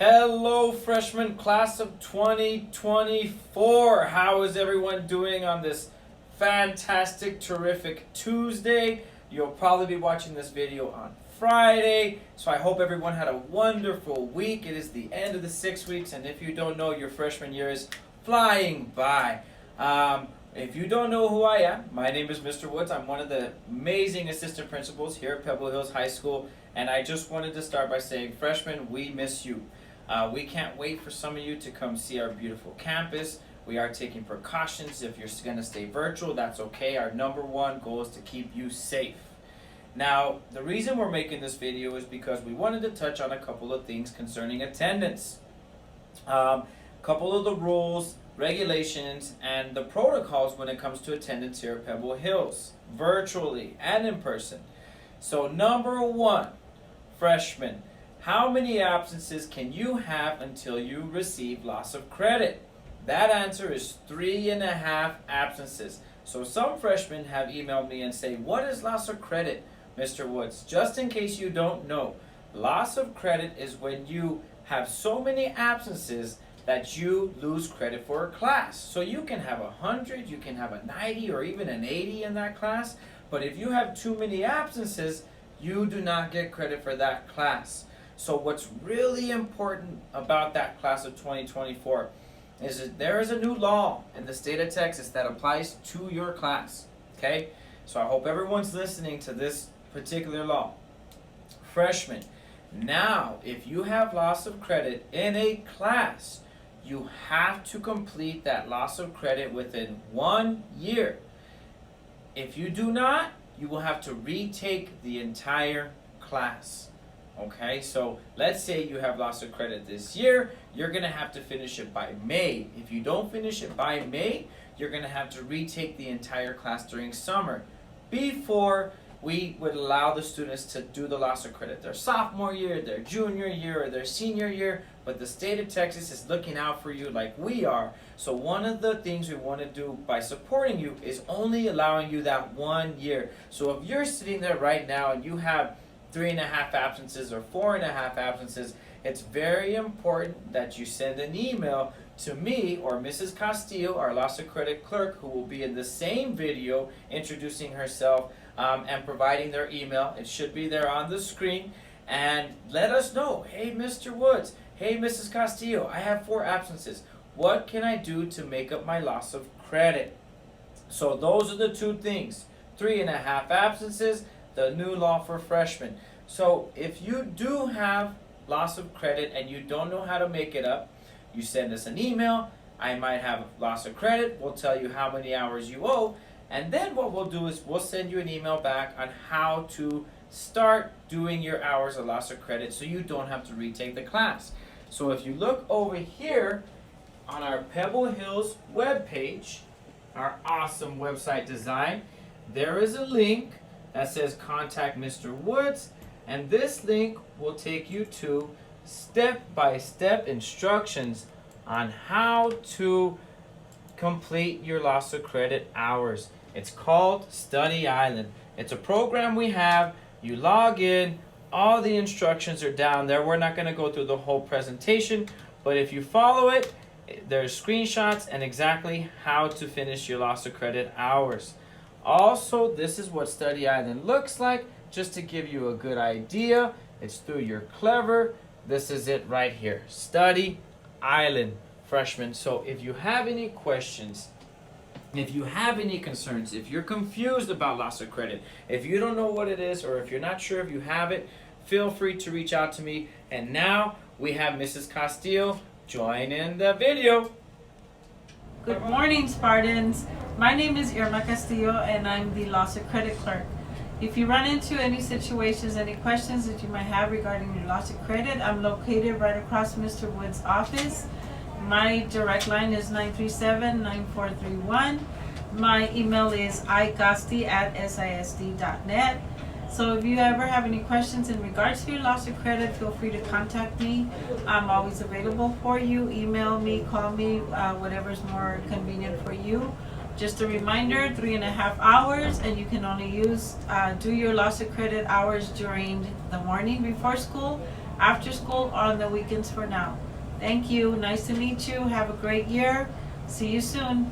Hello, freshman class of 2024. How is everyone doing on this fantastic, terrific Tuesday? You'll probably be watching this video on Friday, so I hope everyone had a wonderful week. It is the end of the 6 weeks, and if you don't know, your freshman year is flying by. If you don't know who I am, my name is Mr. Woods. I'm one of the amazing assistant principals here at Pebble Hills High School, and I just wanted to start by saying, freshmen, we miss you. We can't wait for some of you to come see our beautiful campus. We are taking precautions. If you're going to stay virtual, that's okay. Our number one goal is to keep you safe. Now, the reason we're making this video is because we wanted to touch on a couple of things concerning attendance. Couple of the rules, regulations, and the protocols when it comes to attendance here at Pebble Hills, virtually and in person. So number one, freshmen, how many absences can you have until you receive loss of credit? That answer is 3.5 absences. So some freshmen have emailed me and say, what is loss of credit, Mr. Woods? Just in case you don't know, loss of credit is when you have so many absences that you lose credit for a class. So you can have 100, you can have a 90 or even an 80 in that class, but if you have too many absences, you do not get credit for that class. So what's really important about that class of 2024 is that there is a new law in the state of Texas that applies to your class, okay? So I hope everyone's listening to this particular law. Freshmen, now if you have loss of credit in a class, you have to complete that loss of credit within 1 year. If you do not, you will have to retake the entire class. Okay, so let's say you have loss of credit this year, you're going to have to finish it by May. If you don't finish it by May, you're going to have to retake the entire class during summer before we would allow the students to do the loss of credit their sophomore year, their junior year, or their senior year. But the state of Texas is looking out for you like we are. So one of the things we want to do by supporting you is only allowing you that 1 year. So if you're sitting there right now and you have 3.5 absences or 4.5 absences, it's very important that you send an email to me or Mrs. Castillo, our loss of credit clerk, who will be in the same video introducing herself and providing their email. It should be there on the screen. And let us know, hey, Mr. Woods, hey, Mrs. Castillo, I have 4 absences. What can I do to make up my loss of credit? So those are the two things, 3.5 absences, the new law for freshmen. So if you do have loss of credit and you don't know how to make it up, you send us an email. I might have loss of credit. We'll tell you how many hours you owe. And then what we'll do is we'll send you an email back on how to start doing your hours of loss of credit so you don't have to retake the class. So if you look over here on our Pebble Hills webpage, our awesome website design, there is a link that says contact Mr. Woods, and this link will take you to step-by-step instructions on how to complete your loss of credit hours. It's called Study Island. It's a program we have. You log in, all the instructions are down there. We're not going to go through the whole presentation, but if you follow it, there's screenshots and exactly how to finish your loss of credit hours. Also, this is what Study Island looks like, just to give you a good idea. It's through your Clever. This is it right here, Study Island, freshmen. So if you have any questions, if you have any concerns, if you're confused about loss of credit, if you don't know what it is, or if you're not sure if you have it, feel free to reach out to me. And now we have Mrs. Castillo join in the video. Good morning, Spartans. My name is Irma Castillo, and I'm the loss of credit clerk. If you run into any situations, any questions that you might have regarding your loss of credit, I'm located right across Mr. Wood's office. My direct line is 937-9431. My email is igasti@sisd.net. So if you ever have any questions in regards to your loss of credit, feel free to contact me. I'm always available for you. Email me, call me, whatever's more convenient for you. Just a reminder, 3.5 hours, and you can only do your loss of credit hours during the morning before school. after school or on the weekends for now. Thank you. Nice to meet you. Have a great year. See you soon.